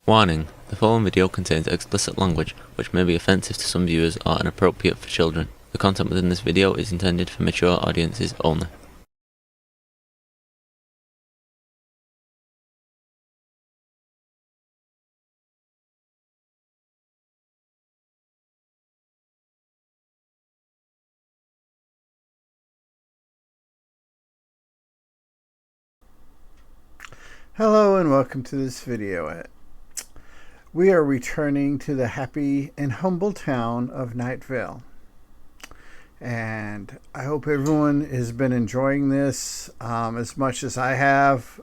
Warning: the following video contains explicit language which may be offensive to some viewers or inappropriate for children. The content within this video is intended for mature audiences only. Hello and welcome to this video. We are returning to the happy and humble town of Night Vale. And I hope everyone has been enjoying this as much as I have.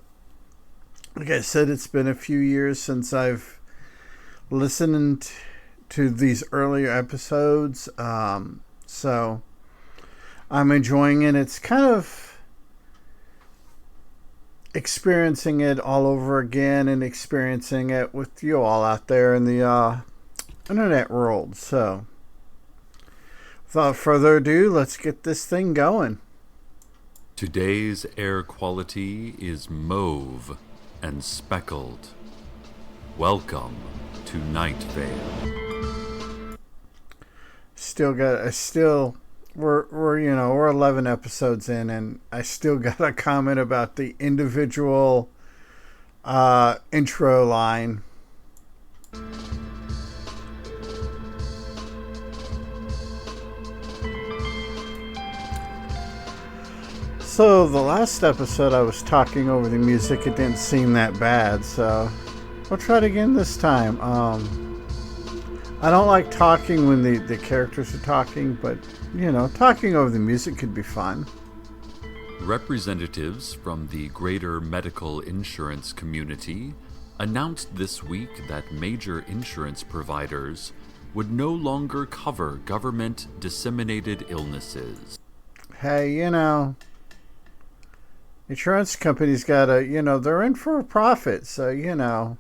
Like I said, it's been a few years since I've listened to these earlier episodes. So I'm enjoying it. It's kind of experiencing it all over again and experiencing it with you all out there in the internet world. So without further ado, let's get this thing going. Today's air quality is mauve and speckled. Welcome to Night Vale. We're 11 episodes in, and I still got a comment about the individual intro line. So the last episode I was talking over the music. It didn't seem that bad, so we'll try it again this time. I don't like talking when the characters are talking, but talking over the music could be fun. Representatives from the greater medical insurance community announced this week that major insurance providers would no longer cover government-disseminated illnesses. Hey, insurance companies gotta, they're in for a profit, so.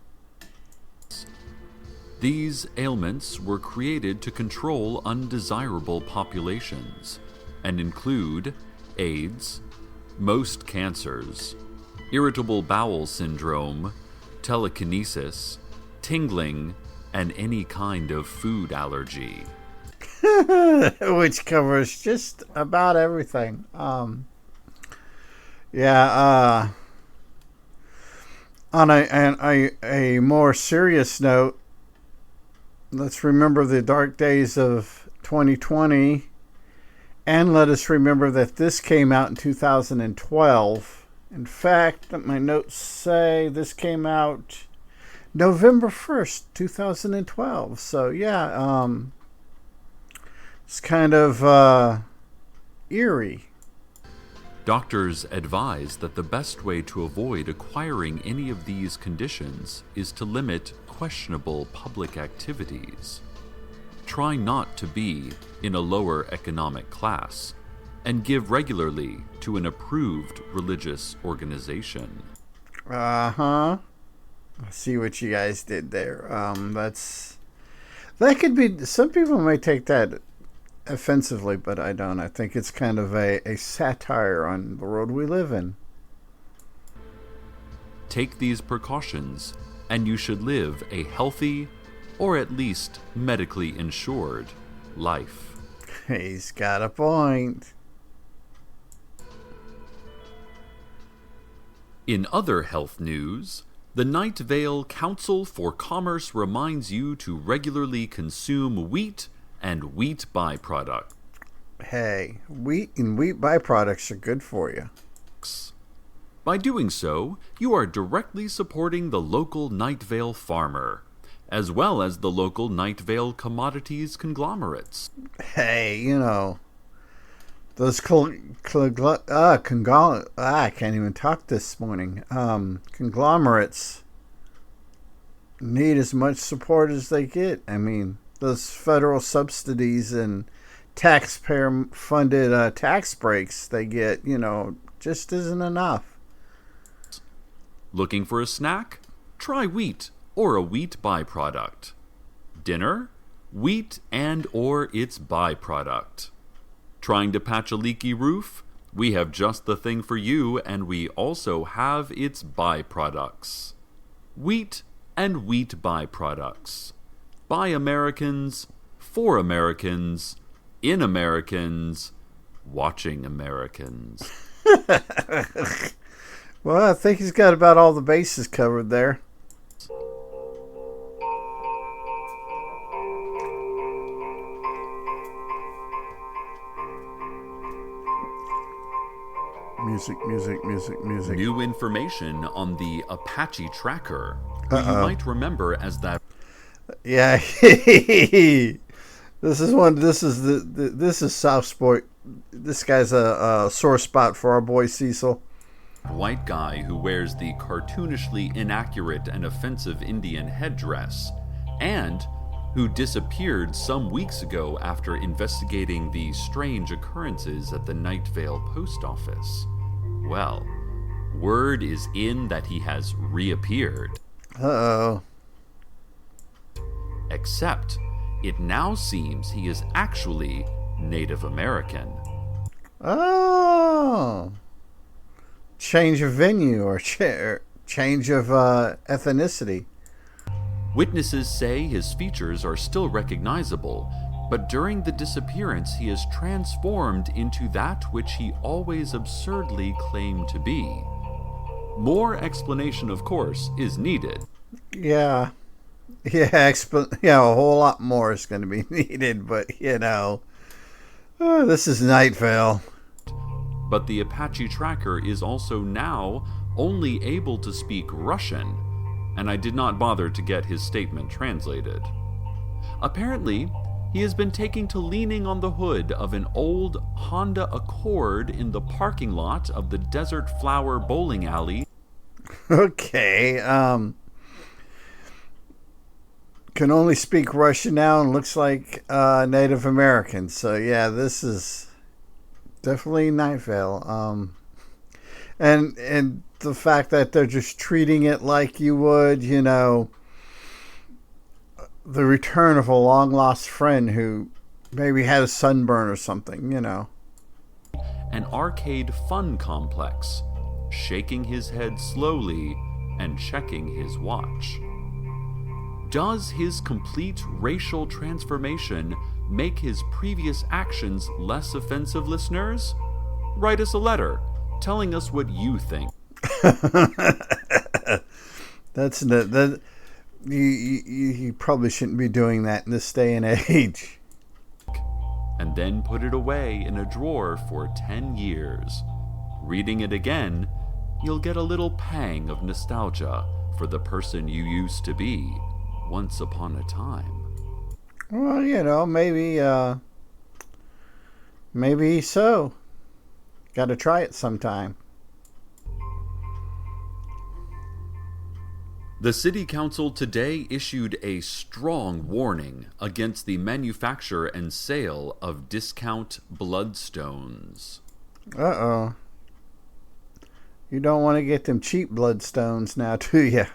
These ailments were created to control undesirable populations and include AIDS, most cancers, irritable bowel syndrome, telekinesis, tingling, and any kind of food allergy. Which covers just about everything. On a more serious note, let's remember the dark days of 2020, and let us remember that this came out in 2012. In fact, my notes say this came out November 1st, 2012. So it's kind of eerie. Doctors advise that the best way to avoid acquiring any of these conditions is to limit questionable public activities. Try not to be in a lower economic class, and give regularly to an approved religious organization. I see what you guys did there. That could be, some people might take that offensively, but I don't. I think it's kind of a satire on the world we live in. Take these precautions, and you should live a healthy, or at least medically insured, life. He's got a point. In other health news, the Night Vale Council for Commerce reminds you to regularly consume wheat and wheat byproducts. Hey, wheat and wheat byproducts are good for you. By doing so, you are directly supporting the local Night Vale farmer, as well as the local Night Vale commodities conglomerates. Hey, those I can't even talk this morning. Conglomerates need as much support as they get. I mean, those federal subsidies and taxpayer-funded tax breaks they get, just isn't enough. Looking for a snack? Try wheat or a wheat byproduct. Dinner? Wheat and or its byproduct. Trying to patch a leaky roof? We have just the thing for you, and we also have its byproducts. Wheat and wheat byproducts. By Americans, for Americans, in Americans, watching Americans. Well, I think he's got about all the bases covered there. Music. New information on the Apache Tracker, who you might remember as that. Yeah, this is Southport. This guy's a sore spot for our boy Cecil. White guy who wears the cartoonishly inaccurate and offensive Indian headdress, and who disappeared some weeks ago after investigating the strange occurrences at the Night Vale post office. Well, word is in that he has reappeared. Uh-oh. Except, it now seems he is actually Native American. Oh. Change of venue or change of ethnicity. Witnesses say his features are still recognizable, but during the disappearance he is transformed into that which he always absurdly claimed to be. More explanation, of course, is needed. Yeah, a whole lot more is going to be needed, but this is Night Vale. But the Apache Tracker is also now only able to speak Russian, and I did not bother to get his statement translated. Apparently, he has been taking to leaning on the hood of an old Honda Accord in the parking lot of the Desert Flower Bowling Alley. Okay, can only speak Russian now and looks like Native American. So yeah, this is definitely Night Vale. And the fact that they're just treating it like you would, the return of a long lost friend who maybe had a sunburn or something, An arcade fun complex, shaking his head slowly and checking his watch. Does his complete racial transformation make his previous actions less offensive, listeners? Write us a letter telling us what you think. You probably shouldn't be doing that in this day and age. And then put it away in a drawer for 10 years. Reading it again, you'll get a little pang of nostalgia for the person you used to be once upon a time. Well, maybe so. Got to try it sometime. The City Council today issued a strong warning against the manufacture and sale of discount bloodstones. Uh-oh. You don't want to get them cheap bloodstones now, do you?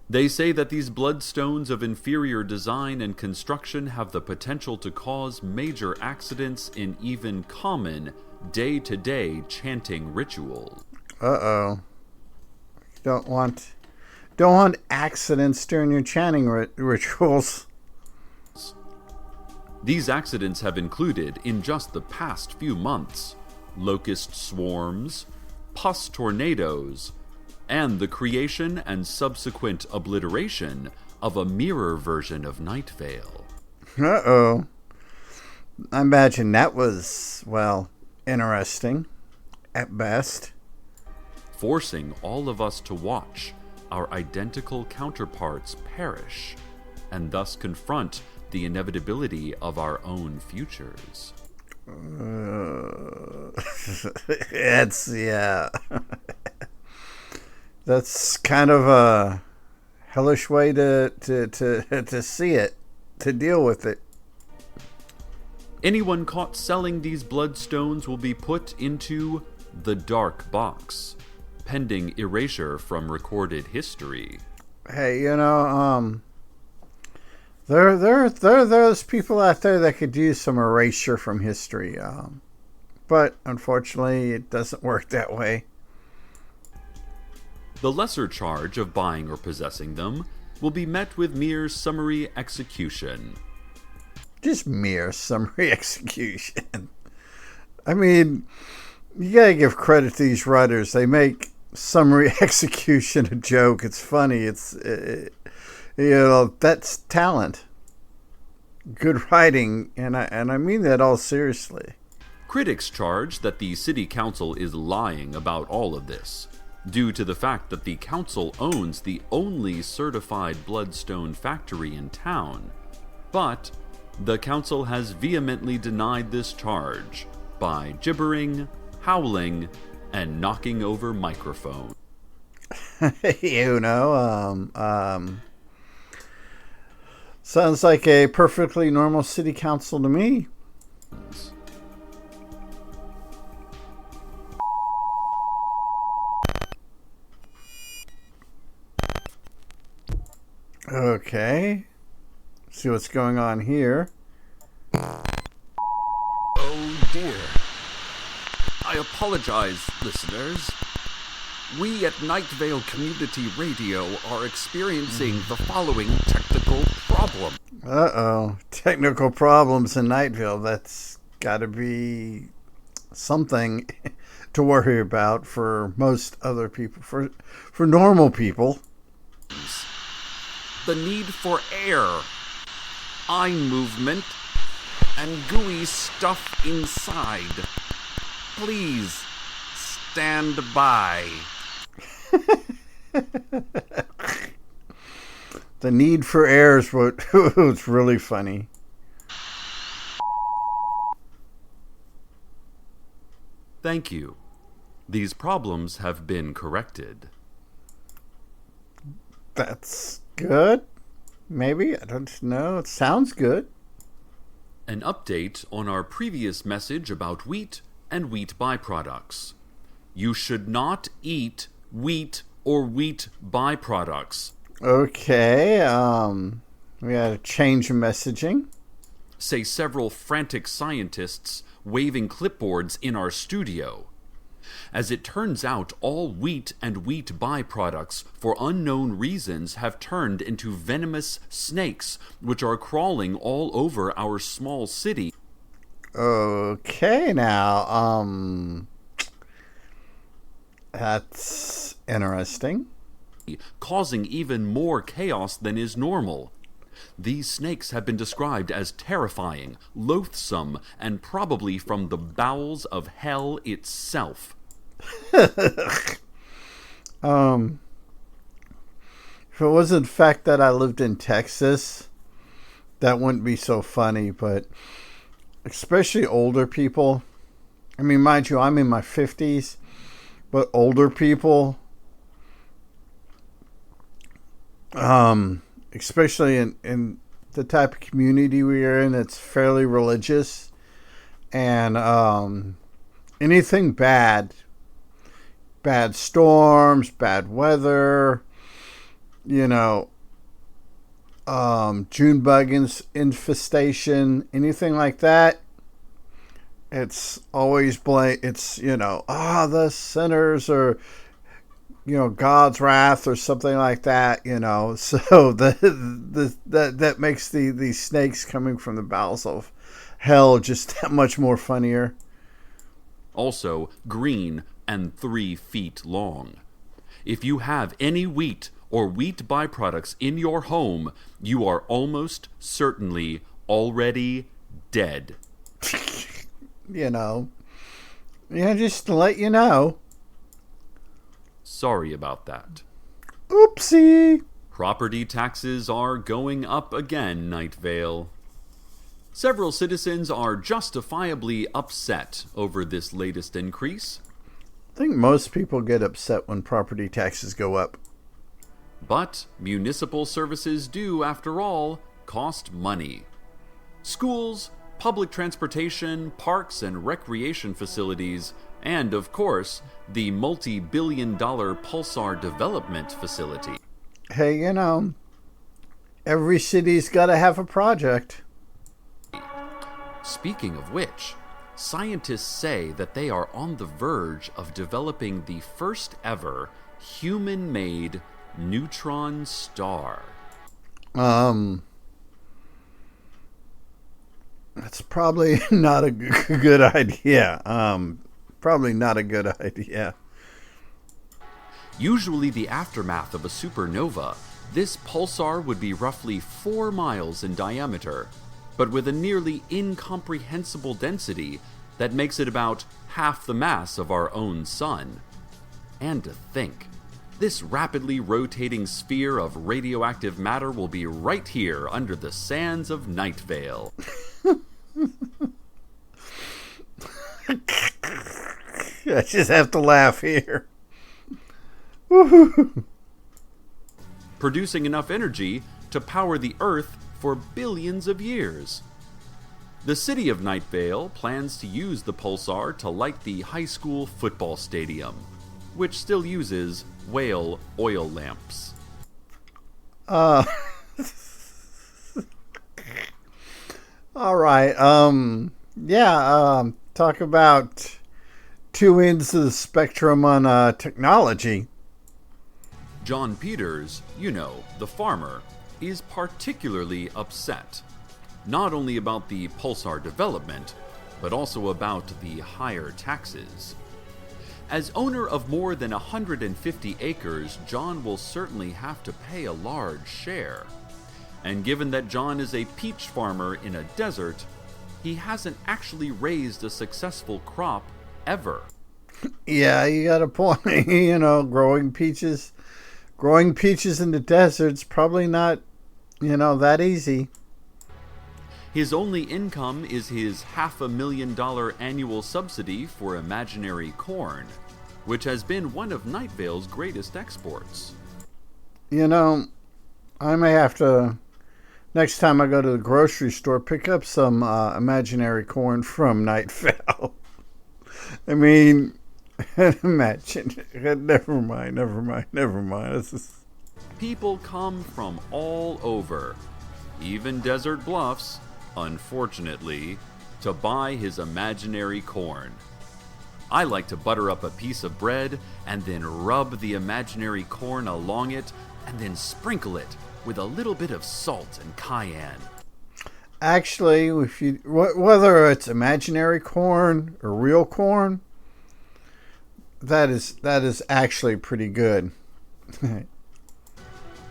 They say that these bloodstones of inferior design and construction have the potential to cause major accidents in even common, day-to-day chanting rituals. Uh-oh. Don't want accidents during your chanting rituals. These accidents have included, in just the past few months, locust swarms, pus tornadoes, and the creation and subsequent obliteration of a mirror version of Night Vale. Uh-oh. I imagine that was, interesting, at best. Forcing all of us to watch our identical counterparts perish, and thus confront the inevitability of our own futures. That's kind of a hellish way to see it, to deal with it. Anyone caught selling these bloodstones will be put into the dark box, pending erasure from recorded history. Hey, there are those people out there that could use some erasure from history, but unfortunately, it doesn't work that way. The lesser charge of buying or possessing them will be met with mere summary execution. Just mere summary execution. I mean, you gotta give credit to these writers. They make summary execution a joke. It's funny. That's talent. Good writing, and I mean that all seriously. Critics charge that the city council is lying about all of this, due to the fact that the council owns the only certified bloodstone factory in town. But the council has vehemently denied this charge by gibbering, howling, and knocking over microphones. Sounds like a perfectly normal city council to me. Okay. See what's going on here. Oh dear. I apologize, listeners. We at Night Vale Community Radio are experiencing the following technical problem. Uh-oh. Technical problems in Night Vale. That's got to be something to worry about for most other people. For normal people. The need for air, eye movement, and gooey stuff inside. Please stand by. The need for air is what's really funny. Thank you. These problems have been corrected. That's good. Maybe. I don't know. It sounds good. An update on our previous message about wheat and wheat byproducts. You should not eat wheat or wheat byproducts. Okay. We gotta change the messaging. Say several frantic scientists waving clipboards in our studio. As it turns out, all wheat and wheat byproducts, for unknown reasons, have turned into venomous snakes, which are crawling all over our small city. Okay, now, that's interesting. Causing even more chaos than is normal. These snakes have been described as terrifying, loathsome, and probably from the bowels of hell itself. If it wasn't the fact that I lived in Texas, that wouldn't be so funny, but especially older people. I mean, mind you, I'm in my 50s, but older people, especially in the type of community we are in, it's fairly religious, and anything bad storms, bad weather, June bug infestation, anything like that, it's always it's the sinners, or God's wrath or something like that, so that makes these snakes coming from the bowels of hell just that much more funnier. Also green and 3 feet long. If you have any wheat or wheat byproducts in your home, you are almost certainly already dead. Just to let you know. Sorry about that. Oopsie. Property taxes are going up again, Night Vale. Several citizens are justifiably upset over this latest increase. I think most people get upset when property taxes go up. But municipal services do, after all, cost money. Schools, public transportation, parks and recreation facilities, and, of course, the multi-billion-dollar Pulsar Development Facility. Hey, every city's got to have a project. Speaking of which, scientists say that they are on the verge of developing the first ever human-made neutron star? That's probably not a good idea. Probably not a good idea. Usually the aftermath of a supernova, this pulsar would be roughly 4 miles in diameter, but with a nearly incomprehensible density that makes it about half the mass of our own sun. And to think, this rapidly rotating sphere of radioactive matter will be right here under the sands of Night Vale. I just have to laugh here. Woo-hoo. Producing enough energy to power the Earth for billions of years. The city of Night Vale plans to use the pulsar to light the high school football stadium, which still uses whale oil lamps. All right. Talk about two ends of the spectrum on technology. John Peters, the farmer, is particularly upset. Not only about the pulsar development, but also about the higher taxes. As owner of more than 150 acres, John will certainly have to pay a large share. And given that John is a peach farmer in a desert, he hasn't actually raised a successful crop ever. Yeah, you got a point. Growing peaches in the desert's probably not, that easy. His only income is his $500,000 annual subsidy for imaginary corn, which has been one of Night Vale's greatest exports. I may have to, next time I go to the grocery store, pick up some imaginary corn from Night Vale. I mean, imagine. Never mind. People come from all over, even desert bluffs, unfortunately, to buy his imaginary corn. I like to butter up a piece of bread and then rub the imaginary corn along it and then sprinkle it with a little bit of salt and cayenne. Actually, whether it's imaginary corn or real corn, that is actually pretty good.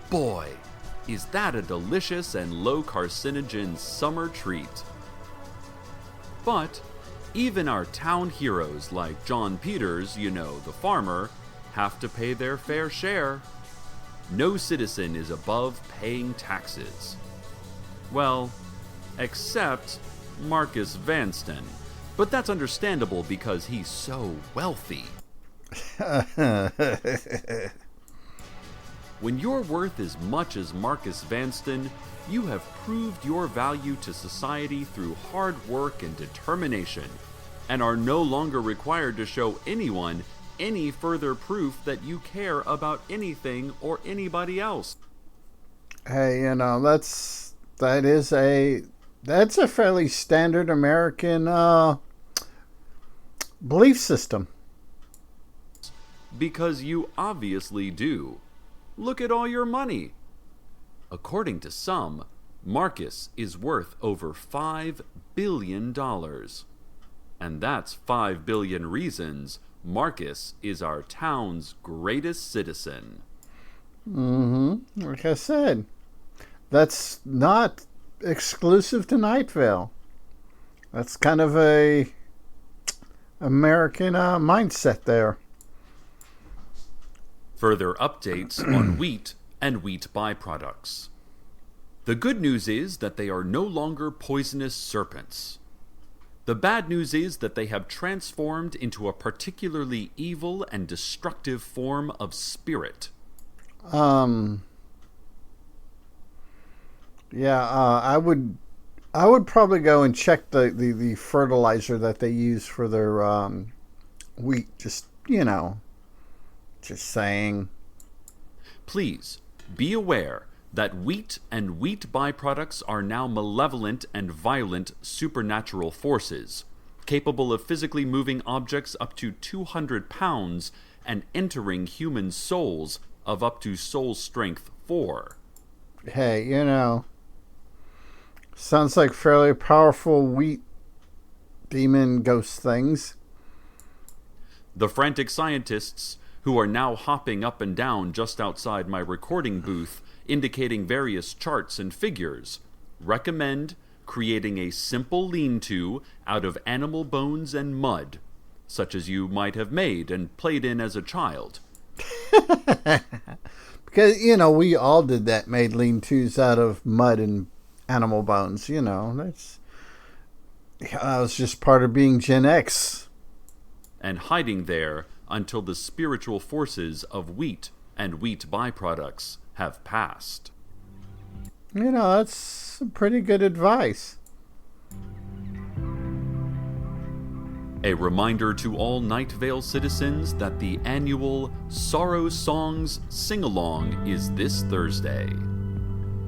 Boy, is that a delicious and low carcinogen summer treat. But even our town heroes like John Peters, the farmer, have to pay their fair share. No citizen is above paying taxes. Well, except Marcus Vanston. But that's understandable because he's so wealthy. When you're worth as much as Marcus Vanston, you have proved your value to society through hard work and determination, and are no longer required to show anyone any further proof that you care about anything or anybody else. Hey, that's a fairly standard American belief system. Because you obviously do. Look at all your money. According to some, Marcus is worth over $5 billion. And that's 5 billion reasons Marcus is our town's greatest citizen. Like I said, that's not exclusive to Night Vale. That's kind of a American mindset there. Further updates on wheat and wheat byproducts. The good news is that they are no longer poisonous serpents. The bad news is that they have transformed into a particularly evil and destructive form of spirit. I would probably go and check the fertilizer that they use for their wheat. Just saying. Please be aware that wheat and wheat byproducts are now malevolent and violent supernatural forces, capable of physically moving objects up to 200 pounds and entering human souls of up to soul strength 4. Hey, sounds like fairly powerful wheat demon ghost things. The frantic scientists, who are now hopping up and down just outside my recording booth, indicating various charts and figures, recommend creating a simple lean-to out of animal bones and mud, such as you might have made and played in as a child. Because, we all did that, made lean-tos out of mud and animal bones, that was just part of being Gen X. And hiding there until the spiritual forces of wheat and wheat byproducts have passed. That's some pretty good advice. A reminder to all Night Vale citizens that the annual Sorrow Songs Sing-Along is this Thursday.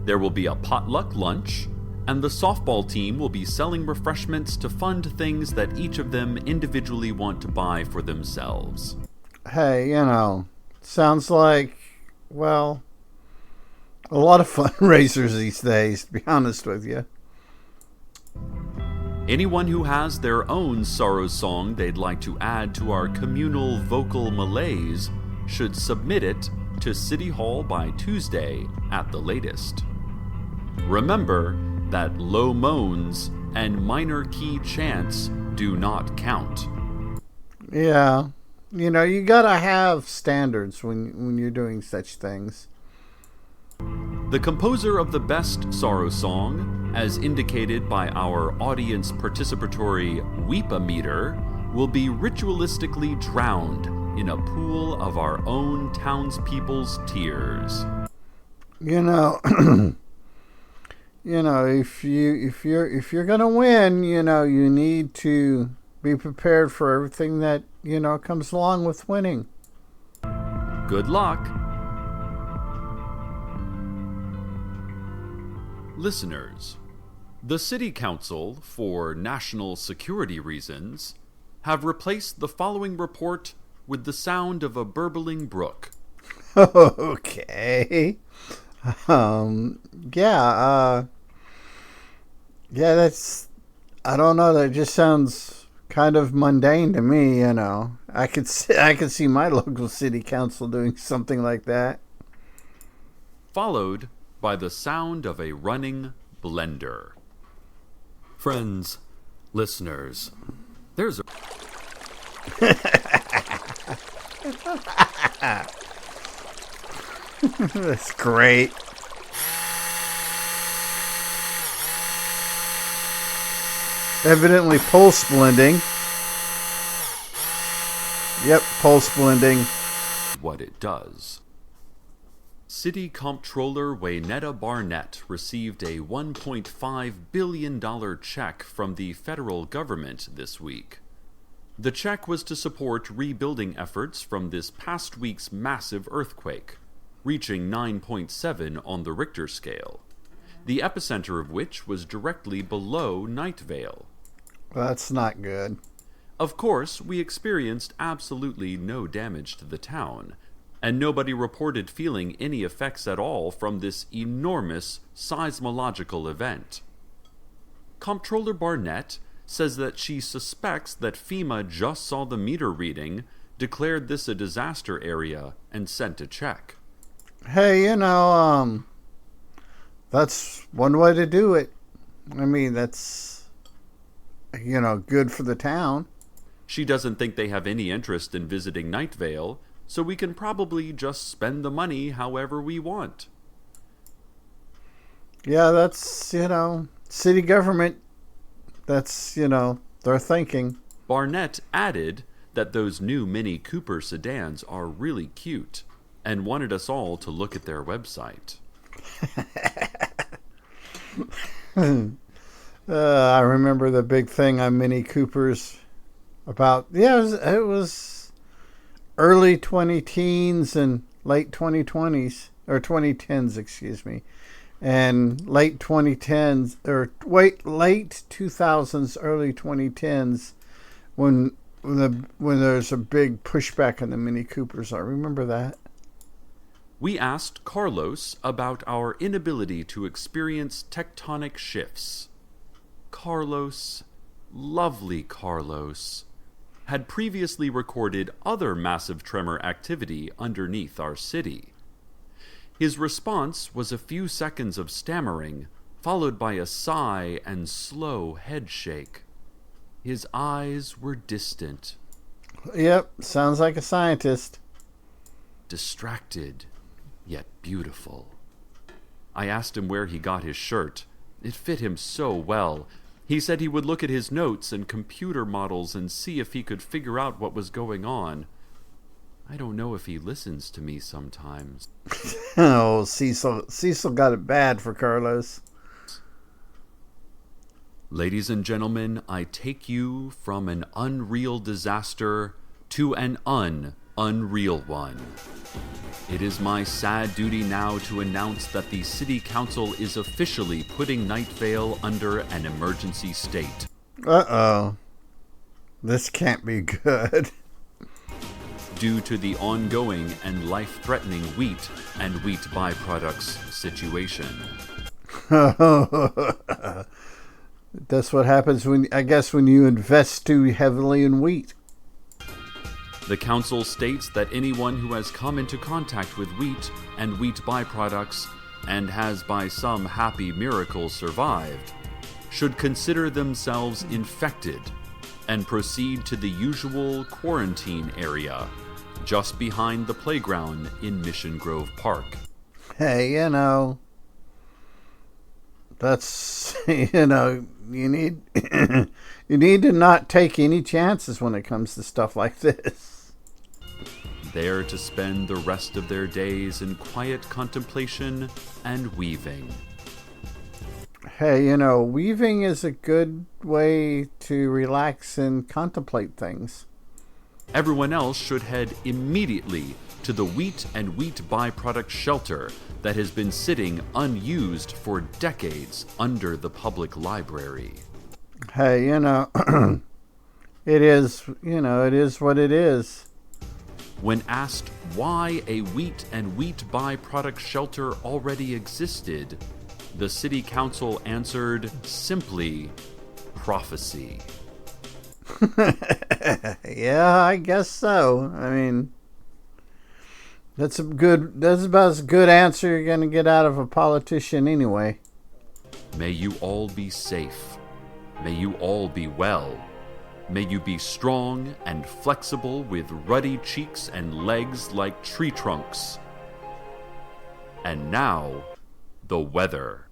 There will be a potluck lunch, and the softball team will be selling refreshments to fund things that each of them individually want to buy for themselves. Hey, sounds like, well, a lot of fundraisers these days, to be honest with you. Anyone who has their own sorrow song they'd like to add to our communal vocal malaise should submit it to City Hall by Tuesday at the latest. Remember that low moans and minor key chants do not count. Yeah. You gotta have standards when you're doing such things. The composer of the best sorrow song, as indicated by our audience participatory Weep-a-meter, will be ritualistically drowned in a pool of our own townspeople's tears. If you're gonna win, you need to be prepared for everything that comes along with winning. Good luck. Listeners, the City Council, for national security reasons, have replaced the following report with the sound of a burbling brook. Okay. Yeah, that's, I don't know, that just sounds kind of mundane to me, I could see my local city council doing something like that. Followed by the sound of a running blender. Friends, listeners, there's a... That's great. Evidently pulse blending. Yep, pulse blending. What it does. City Comptroller Waynetta Barnett received a $1.5 billion check from the federal government this week. The check was to support rebuilding efforts from this past week's massive earthquake, reaching 9.7 on the Richter scale, the epicenter of which was directly below Night Vale. That's not good. Of course, we experienced absolutely no damage to the town, and nobody reported feeling any effects at all from this enormous seismological event. Comptroller Barnett says that she suspects that FEMA just saw the meter reading, declared this a disaster area, and sent a check. Hey, that's one way to do it. I mean, that's, good for the town. She doesn't think they have any interest in visiting Night Vale, so we can probably just spend the money however we want. Yeah, that's, city government. That's, their thinking. Barnett added that those new Mini Cooper sedans are really cute, and wanted us all to look at their website. I remember the big thing on Mini Coopers about, it was early 20-teens and late 2020s, or 2010s, excuse me, and late 2010s, late 2000s, early 2010s, when when there's a big pushback on the Mini Coopers. I remember that. We asked Carlos about our inability to experience tectonic shifts. Carlos, lovely Carlos, had previously recorded other massive tremor activity underneath our city. His response was a few seconds of stammering, followed by a sigh and slow head shake. His eyes were distant. Yep, sounds like a scientist. Distracted, yet beautiful. I asked him where he got his shirt. It fit him so well. He said he would look at his notes and computer models and see if he could figure out what was going on. I don't know if he listens to me sometimes. Oh, Cecil got it bad for Carlos. Ladies and gentlemen, I take you from an unreal disaster to an unreal one. It is my sad duty now to announce that the City Council is officially putting Night Vale under an emergency state. Uh-oh. This can't be good. Due to the ongoing and life-threatening wheat and wheat byproducts situation. That's what happens when you invest too heavily in wheat. The council states that anyone who has come into contact with wheat and wheat byproducts and has by some happy miracle survived should consider themselves infected and proceed to the usual quarantine area just behind the playground in Mission Grove Park. Hey, that's, you need you need to not take any chances when it comes to stuff like this. There to spend the rest of their days in quiet contemplation and weaving. Hey, weaving is a good way to relax and contemplate things. Everyone else should head immediately to the wheat and wheat byproduct shelter that has been sitting unused for decades under the public library. Hey, it is what it is. When asked why a wheat and wheat byproduct shelter already existed, the city council answered simply, prophecy. Yeah, I guess so. I mean, that's about as good answer you're going to get out of a politician anyway. May you all be safe. May you all be well. May you be strong and flexible with ruddy cheeks and legs like tree trunks. And now, the weather.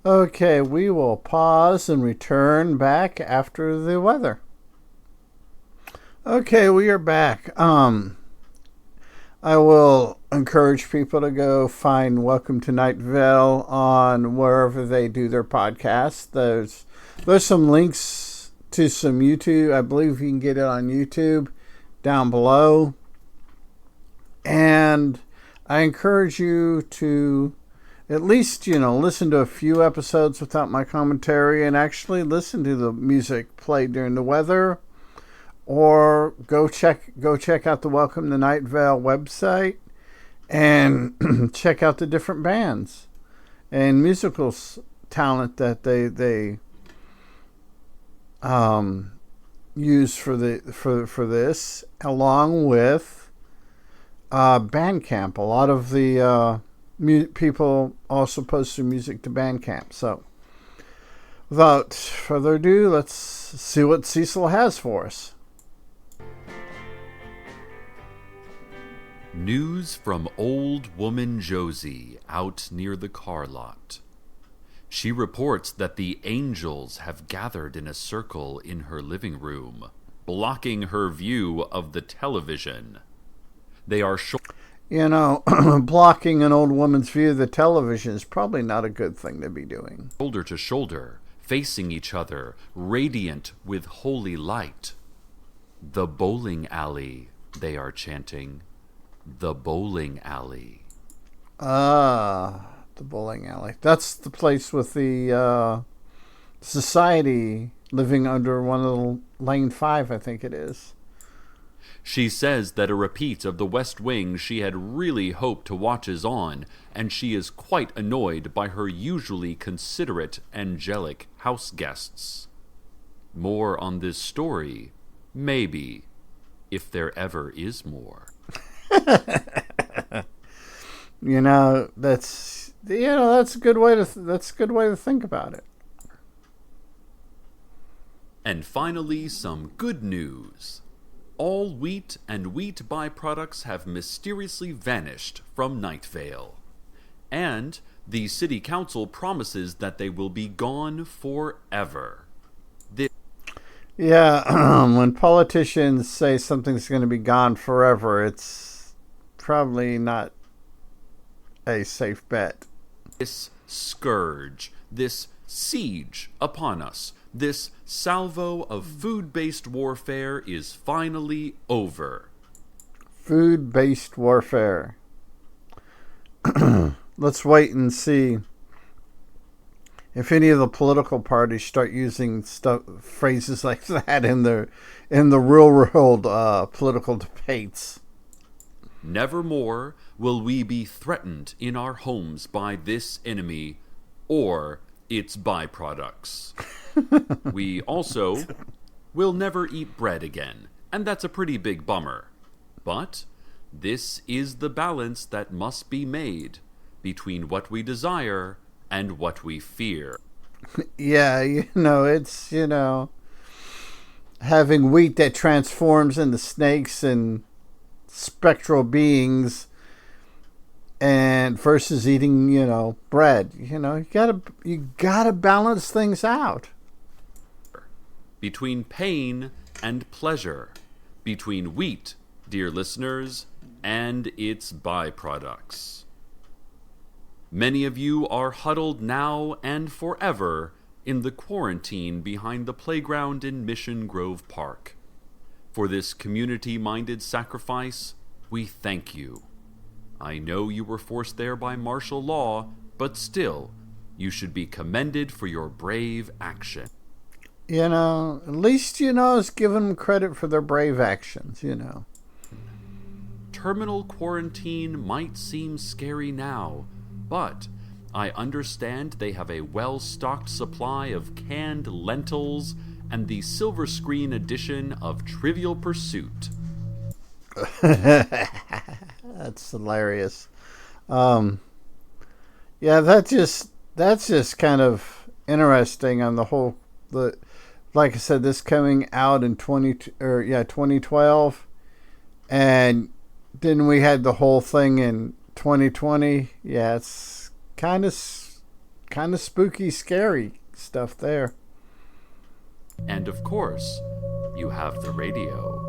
Okay, we will pause and return back after the weather. Okay, we are back. I will encourage people to go find Welcome to Night Vale on wherever they do their podcasts. There's some links to some YouTube. I believe you can get it on YouTube down below. And I encourage you to at least, listen to a few episodes without my commentary and actually listen to the music played during the weather. Or go check out the Welcome to Night Vale website and check out the different bands and musical talent that they use for this, along with Bandcamp. A lot of the people also post their music to Bandcamp. So, without further ado, let's see what Cecil has for us. News from old woman Josie out near the car lot. She reports that the angels have gathered in a circle in her living room, blocking her view of the television. They are blocking an old woman's view of the television is probably not a good thing to be doing. Shoulder to shoulder, facing each other, radiant with holy light. The bowling alley, they are chanting. The bowling alley. the bowling alley. That's the place with the society living under one of the Lane 5, I think it is. She says that a repeat of The West Wing she had really hoped to watch is on, and she is quite annoyed by her usually considerate, angelic house guests. More on this story, maybe, if there ever is more. That's a good way to think about it. And finally, some good news. All wheat and wheat byproducts have mysteriously vanished from Night Vale. And the city council promises that they will be gone forever. When politicians say something's going to be gone forever, it's probably not a safe bet. This scourge, this siege upon us, this salvo of food-based warfare is finally over. Food-based warfare. Let's wait and see if any of the political parties start using phrases like that in the real world political debates. Nevermore will we be threatened in our homes by this enemy or its byproducts. We also will never eat bread again, and that's a pretty big bummer. But this is the balance that must be made between what we desire and what we fear. Yeah, it's, having wheat that transforms into snakes and spectral beings and versus eating, bread. You gotta balance things out. Between pain and pleasure, between wheat, dear listeners, and its byproducts. Many of you are huddled now and forever in the quarantine behind the playground in Mission Grove Park. For this community-minded sacrifice, we thank you. I know you were forced there by martial law, but still, you should be commended for your brave action. At least, is giving them credit for their brave actions, Terminal quarantine might seem scary now, but I understand they have a well-stocked supply of canned lentils and the silver screen edition of Trivial Pursuit. That's hilarious. That's just kind of interesting on the whole. Like I said, this coming out in 2012, and then we had the whole thing in 2020. Yeah, it's kind of spooky, scary stuff there. And of course, you have the radio.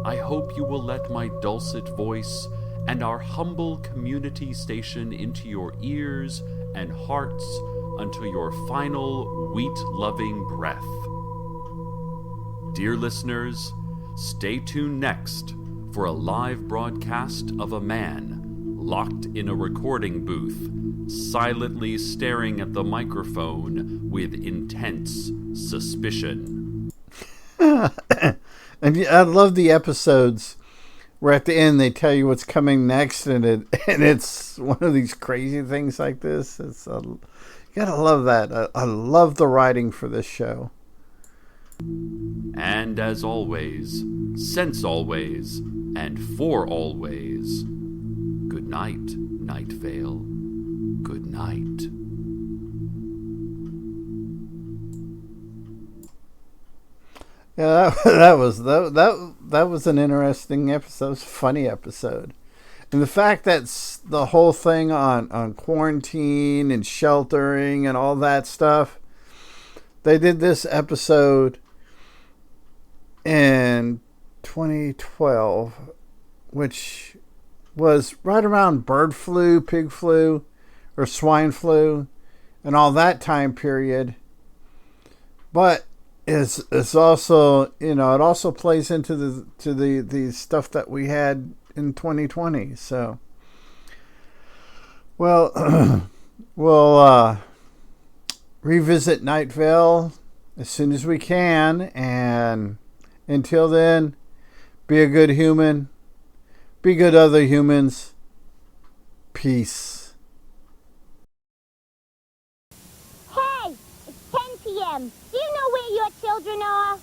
I hope you will let my dulcet voice and our humble community station into your ears and hearts until your final wheat-loving breath. Dear listeners, stay tuned next for a live broadcast of a man locked in a recording booth, silently staring at the microphone with intense suspicion. And I love the episodes where at the end they tell you what's coming next, and it's one of these crazy things like this. You gotta love that. I love the writing for this show. And as always, since always, and for always, good night, Night Vale. Good night. Yeah, that was an interesting episode. It was a funny episode. And the fact that the whole thing on quarantine and sheltering and all that stuff, they did this episode in 2012, which was right around bird flu, pig flu, or swine flu, and all that time period. But it's also, it also plays into the stuff that we had in 2020. So Well, we'll revisit Night Vale as soon as we can. And until then, be a good human. Be good other humans. Peace. Hey, it's 10 p.m. Do you know where your children are?